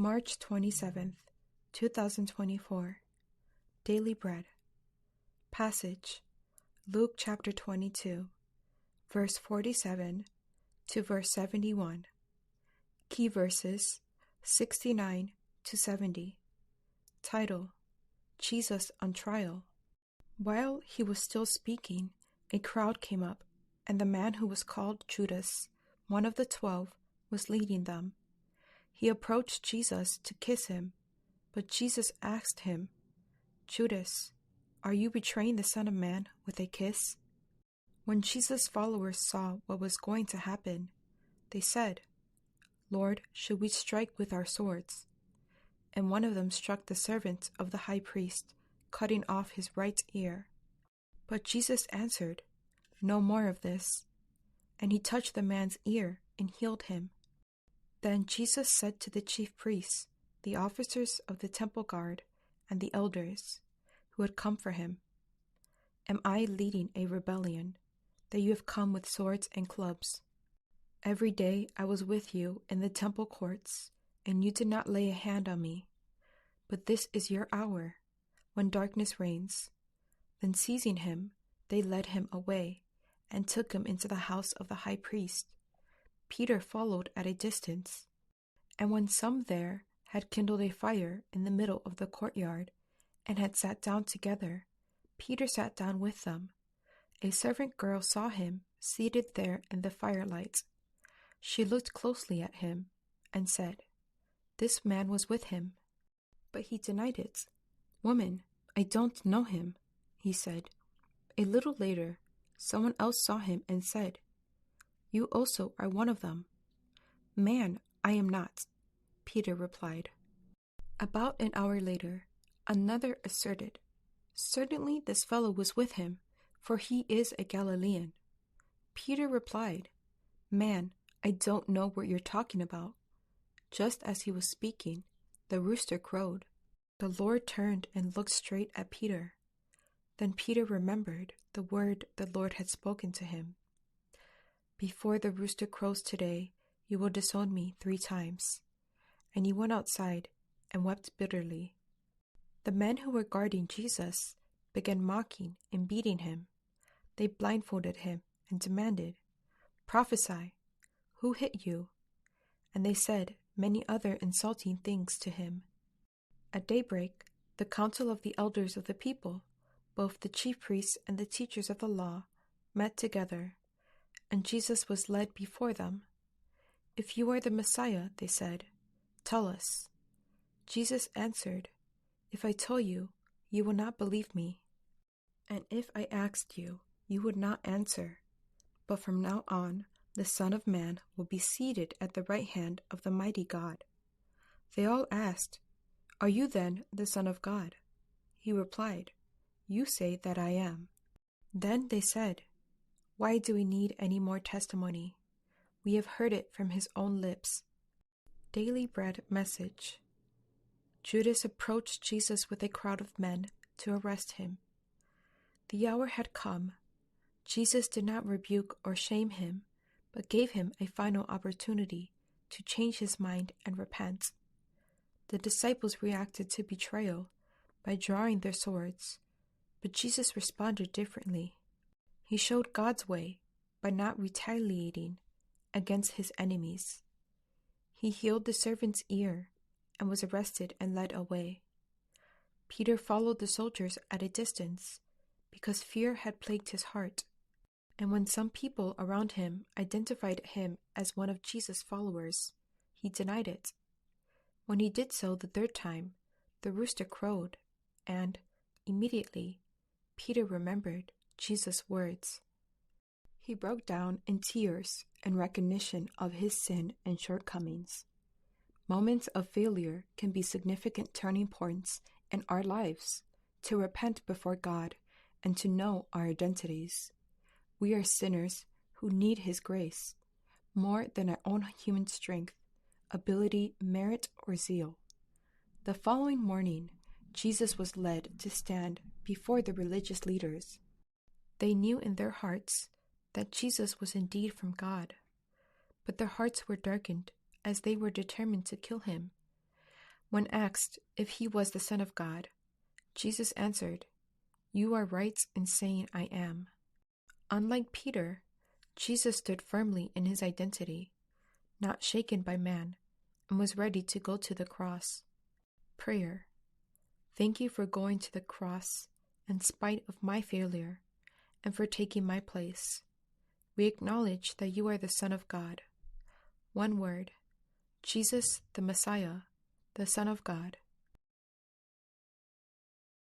March 27th, 2024. Daily Bread. Passage: Luke chapter 22, verse 47 to verse 71. Key verses 69 to 70. Title: Jesus on Trial. While he was still speaking, a crowd came up, and the man who was called Judas, one of the 12, was leading them. He approached Jesus to kiss him, but Jesus asked him, "Judas, are you betraying the Son of Man with a kiss?" When Jesus' followers saw what was going to happen, they said, "Lord, should we strike with our swords?" And one of them struck the servant of the high priest, cutting off his right ear. But Jesus answered, "No more of this." And he touched the man's ear and healed him. Then Jesus said to the chief priests, the officers of the temple guard, and the elders who had come for him, "Am I leading a rebellion, that you have come with swords and clubs? Every day I was with you in the temple courts, and you did not lay a hand on me. But this is your hour, when darkness reigns." Then seizing him, they led him away, and took him into the house of the high priest. Peter followed at a distance. And when some there had kindled a fire in the middle of the courtyard, and had sat down together, Peter sat down with them. A servant girl saw him seated there in the firelight. She looked closely at him, and said, "This man was with him." But he denied it. "Woman, I don't know him," he said. A little later, someone else saw him and said, "You also are one of them." "Man, I am not," Peter replied. About an hour later, another asserted, "Certainly this fellow was with him, for he is a Galilean." Peter replied, "Man, I don't know what you're talking about." Just as he was speaking, the rooster crowed. The Lord turned and looked straight at Peter. Then Peter remembered the word the Lord had spoken to him. "Before the rooster crows today, you will disown me 3 times." And he went outside and wept bitterly. The men who were guarding Jesus began mocking and beating him. They blindfolded him and demanded, "Prophesy, who hit you?" And they said many other insulting things to him. At daybreak, the council of the elders of the people, both the chief priests and the teachers of the law, met together, and Jesus was led before them. "If you are the Messiah," they said, "tell us." Jesus answered, "If I tell you, you will not believe me. And if I asked you, you would not answer. But from now on, the Son of Man will be seated at the right hand of the mighty God." They all asked, "Are you then the Son of God?" He replied, "You say that I am." Then they said, "Why do we need any more testimony? We have heard it from his own lips." Daily Bread Message. Judas approached Jesus with a crowd of men to arrest him. The hour had come. Jesus did not rebuke or shame him, but gave him a final opportunity to change his mind and repent. The disciples reacted to betrayal by drawing their swords, but Jesus responded differently. He showed God's way by not retaliating against his enemies. He healed the servant's ear and was arrested and led away. Peter followed the soldiers at a distance because fear had plagued his heart. And when some people around him identified him as one of Jesus' followers, he denied it. When he did so the 3rd time, the rooster crowed, and immediately Peter remembered Jesus' words. He broke down in tears in recognition of his sin and shortcomings. Moments of failure can be significant turning points in our lives to repent before God and to know our identities. We are sinners who need His grace more than our own human strength, ability, merit, or zeal. The following morning, Jesus was led to stand before the religious leaders. They knew in their hearts that Jesus was indeed from God, but their hearts were darkened as they were determined to kill him. When asked if he was the Son of God, Jesus answered, "You are right in saying I am." Unlike Peter, Jesus stood firmly in his identity, not shaken by man, and was ready to go to the cross. Prayer. Thank you for going to the cross in spite of my failure and for taking my place. We acknowledge that you are the Son of God. One word: Jesus, the Messiah, the Son of God.